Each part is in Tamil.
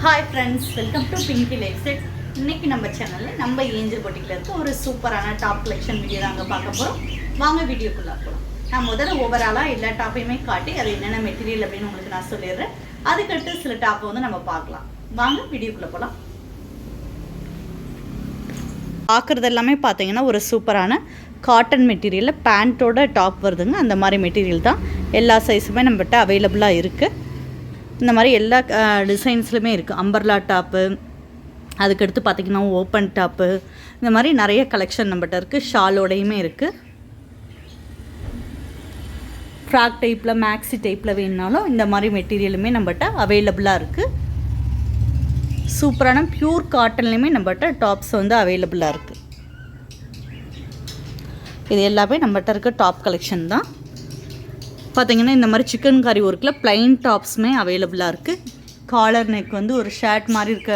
Hi friends, welcome to Pinki life style. இன்றைக்கி நம்ம சேனலில் நம்ம ஏஞ்சல் பொட்டிக்கில் இருக்க ஒரு சூப்பரான டாப் கலெக்ஷன் வீடியோ தாங்க பார்க்க போகிறோம். வாங்க வீடியோக்குள்ளே போகலாம். நான் முதல்ல ஓவராலாக எல்லா டாப்பையுமே காட்டி அது என்னென்ன மெட்டீரியல் அப்படின்னு உங்களுக்கு நான் சொல்லிடுறேன். அதுக்கடுத்து சில டாப்பை வந்து நம்ம பார்க்கலாம். வாங்க வீடியோக்குள்ளே போகலாம். பார்க்குறது எல்லாமே பார்த்தீங்கன்னா ஒரு சூப்பரான காட்டன் மெட்டீரியலில் பேண்ட்டோட டாப் வருதுங்க. அந்த மாதிரி மெட்டீரியல் தான் எல்லா சைஸுமே நம்மகிட்ட அவைலபிளாக இருக்குது. இந்த மாதிரி எல்லா டிசைன்ஸ்லுமே இருக்குது. அம்பர்லா டாப்பு, அதுக்கடுத்து பார்த்திங்கன்னா ஓப்பன் டாப்பு, இந்த மாதிரி நிறைய கலெக்ஷன் நம்மகிட்ட இருக்குது. ஷாலோடையுமே இருக்குது. ஃப்ராக் டைப்பில் மேக்ஸி டைப்பில் வேணுனாலும் இந்த மாதிரி மெட்டீரியலுமே நம்மகிட்ட அவைலபிளாக இருக்குது. சூப்பரான ப்யூர் காட்டன்லேயுமே நம்மகிட்ட டாப்ஸ் வந்து அவைலபிளாக இருக்குது. இது எல்லாமே நம்மகிட்ட இருக்க டாப் கலெக்ஷன் தான். பார்த்திங்கன்னா இந்த மாதிரி சிக்கன் கறி ஒர்க்கில் ப்ளைன் டாப்ஸுமே அவைலபிளாக இருக்குது. காலர் நெக் வந்து ஒரு ஷர்ட் மாதிரி இருக்க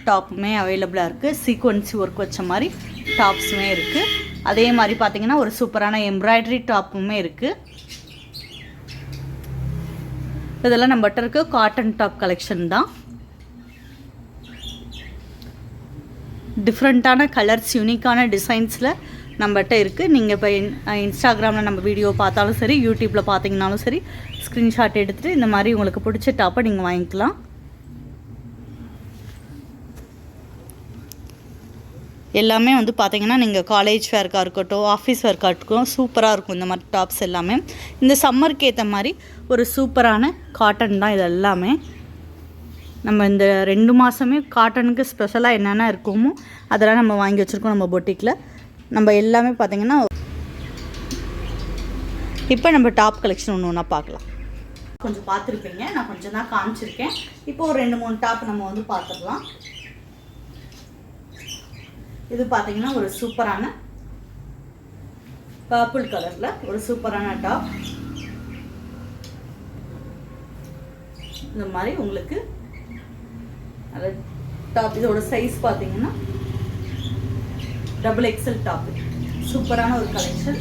டாப்புமே அவைலபிளாக இருக்குது. சீக்வன்சி ஒர்க் வச்ச மாதிரி டாப்ஸுமே இருக்குது. அதே மாதிரி பார்த்திங்கன்னா ஒரு சூப்பரான எம்ப்ராய்டரி டாப்புமே இருக்குது. இதெல்லாம் நம்மகிட்ட இருக்க காட்டன் டாப் கலெக்ஷன் தான். டிஃப்ரெண்ட்டான கலர்ஸ், யூனிக்கான டிசைன்ஸில் நம்மகிட்ட இருக்குது. நீங்கள் இப்போ இன்ஸ்டாகிராமில் நம்ம வீடியோ பார்த்தாலும் சரி, யூடியூப்பில் பார்த்தீங்கனாலும் சரி, ஸ்க்ரீன்ஷாட் எடுத்துகிட்டு இந்த மாதிரி உங்களுக்கு பிடிச்ச டாப்பை நீங்கள் வாங்கிக்கலாம். எல்லாமே வந்து பார்த்திங்கன்னா நீங்கள் காலேஜ் வேர்க்காக இருக்கட்டும், ஆஃபீஸ் வேர்க்காக இருக்கட்டும், சூப்பராக இருக்கும் இந்த மாதிரி டாப்ஸ் எல்லாமே. இந்த சம்மருக்கு ஏற்ற மாதிரி ஒரு சூப்பரான காட்டன் தான் இது எல்லாமே. நம்ம இந்த 2 மாதமே காட்டனுக்கு ஸ்பெஷலாக என்னென்ன இருக்குமோ அதெல்லாம் நம்ம வாங்கி வச்சுருக்கோம் நம்ம பொட்டிக்கில். நம்ம எல்லாமே பார்த்திங்கன்னா இப்போ நம்ம டாப் கலெக்ஷன் ஒன்று ஒன்றா பார்க்கலாம். கொஞ்சம் பார்த்துருப்பீங்க, நான் கொஞ்சம் தான் காமிச்சிருக்கேன். இப்போ ஒரு 2-3 டாப் நம்ம வந்து பார்த்துக்கலாம். இது பார்த்திங்கன்னா ஒரு சூப்பரான பர்பிள் கலரில் ஒரு சூப்பரான டாப். இந்த மாதிரி உங்களுக்கு டாப், இதோட சைஸ் பார்த்தீங்கன்னா XXL டாப். சூப்பரான ஒரு கலெக்ஷன்.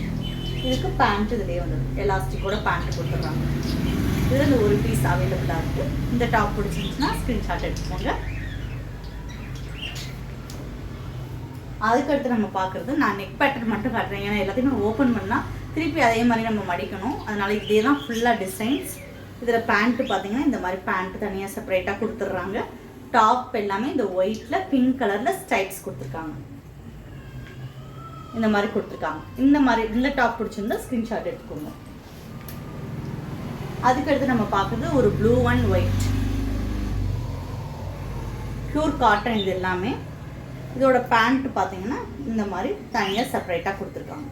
இதுக்கு பேண்ட் இதிலே வந்துடும், எலாஸ்டிக்கோட பேண்ட் கொடுத்துட்றாங்க. இதில் இந்த ஒரு பீஸ் அவைலபிளாக இருக்குது. இந்த டாப் பிடிச்சிருந்துச்சுன்னா ஸ்க்ரீன்ஷாட் எடுத்துக்கோங்க. அதுக்கடுத்து நம்ம பார்க்குறது, நான் நெக் பேட்டர்ன் மட்டும் காட்டுறேன். ஏன்னா எல்லாத்தையுமே ஓப்பன் பண்ணால் திருப்பி அதே மாதிரி நம்ம மடிக்கணும். அதனால் இதே தான் ஃபுல்லாக டிசைன்ஸ். இதில் பேண்ட்டு பார்த்தீங்கன்னா இந்த மாதிரி பேண்ட் தனியாக செப்பரேட்டாக கொடுத்துட்றாங்க. டாப் எல்லாமே இந்த ஒயிட்டில் பிங்க் கலரில் ஸ்ட்ரைப்ஸ் கொடுத்துருக்காங்க. இந்த மாதிரி கொடுத்துருக்காங்க. இந்த மாதிரி இந்த டாப் பிடிச்சிருந்தா ஸ்க்ரீன்ஷாட் எடுத்துக்கோங்க. அதுக்கடுத்து நம்ம பார்க்குறது ஒரு blue and white pure cotton. இது எல்லாமே இதோட பேண்ட் பார்த்தீங்கன்னா இந்த மாதிரி தனியாக செப்பரேட்டாக கொடுத்துருக்காங்க.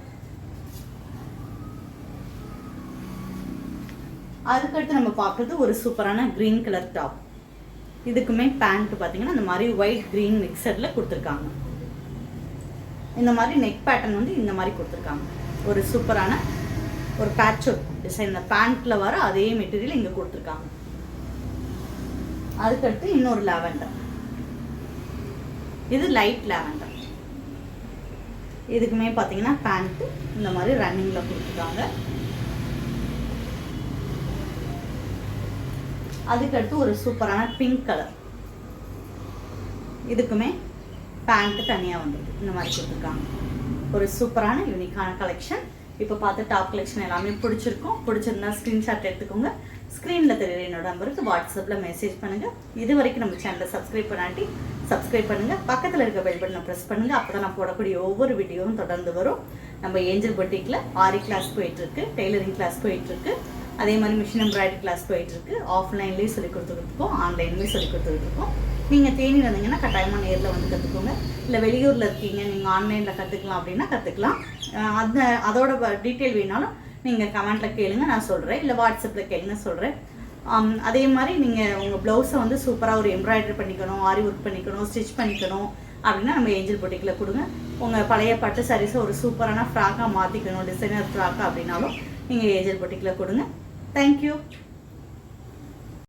அதுக்கடுத்து நம்ம பார்க்குறது ஒரு சூப்பரான க்ரீன் கலர் டாப். இதுக்குமே பேண்ட் பார்த்தீங்கன்னா இந்த மாதிரி ஒயிட் க்ரீன் மிக்சரில் கொடுத்துருக்காங்க. இந்த மாதிரி நெக் பேட்டர்ன் வந்து இந்த மாதிரி கொடுத்துருக்காங்க. ஒரு சூப்பரான ஒரு பேட்ச் ஒர்க் டிசைன். இந்த பேண்ட்டில் வர அதே மெட்டீரியல் இங்கே கொடுத்துருக்காங்க. அதுக்கடுத்து இன்னொரு லாவெண்டர். இது லைட் லாவெண்டர். இதுக்குமே பார்த்தீங்கன்னா பேண்ட்டு இந்த மாதிரி ரன்னிங்கில் கொடுத்துருக்காங்க. அதுக்கடுத்து ஒரு சூப்பரான பிங்க் கலர். இதுக்குமே பேண்ட்டு தனியாக வந்துடுது, இந்த மாதிரி கொடுத்துருக்காங்க. ஒரு சூப்பரான யூனிக்கான கலெக்ஷன். இப்போ பார்த்து டாப் கலெக்ஷன் எல்லாமே பிடிச்சிருக்கும். பிடிச்சிருந்தா ஸ்க்ரீன்ஷாட் எடுத்துக்கோங்க. ஸ்க்ரீனில் தெரியுற என்னோட நம்பருக்கு வாட்ஸ்அப்பில் மெசேஜ் பண்ணுங்கள். இது வரைக்கும் நம்ம சேனலை சப்ஸ்கிரைப் பண்ணாட்டி சப்ஸ்கிரைப் பண்ணுங்கள். பக்கத்தில் இருக்க பெல் பட்டனை ப்ரெஸ் பண்ணுங்கள். அப்போ தான் நான் போடக்கூடிய ஒவ்வொரு வீடியோவும் தொடர்ந்து வரும். நம்ம ஏஞ்சல் பொட்டிக்கில் ஆரி கிளாஸ் போயிட்டுருக்கு, டெய்லரிங் கிளாஸ் போயிட்டுருக்கு, அதே மாதிரி மிஷின் எம்ப்ராய்டரி கிளாஸ் போயிட்டுருக்கு. ஆஃப்லைன்லேயும் சொல்லி கொடுத்துருக்கோம், ஆன்லைன்லேயும் சொல்லி கொடுத்துருக்கோம். நீங்கள் தேனி வந்தீங்கன்னா கட்டாயமாக நேரில் வந்து கற்றுக்கோங்க. இல்லை வெளியூரில் இருக்கீங்க, நீங்கள் ஆன்லைனில் கற்றுக்கலாம் அப்படின்னா கற்றுக்கலாம். அதோட டீட்டெயில் வேணாலும் நீங்கள் கமெண்ட்டில் கேளுங்க, நான் சொல்கிறேன். இல்லை வாட்ஸ்அப்பில் கேளுங்க, சொல்கிறேன். அதே மாதிரி நீங்கள் உங்கள் ப்ளவுஸை வந்து சூப்பராக ஒரு எம்ப்ராய்டரி பண்ணிக்கணும், ஆரி ஒர்க் பண்ணிக்கணும், ஸ்டிச் பண்ணிக்கணும் அப்படின்னா நம்ம ஏஞ்சல் பொட்டிக்கில் கொடுங்க. உங்கள் பழைய பட்டு சாரீஸை ஒரு சூப்பரான ஃப்ராக்காக மாற்றிக்கணும், டிசைனர் ஃப்ராக்காக அப்படின்னாலும் நீங்கள் ஏஞ்சல் பொட்டிக்கில் கொடுங்க. தேங்க்யூ.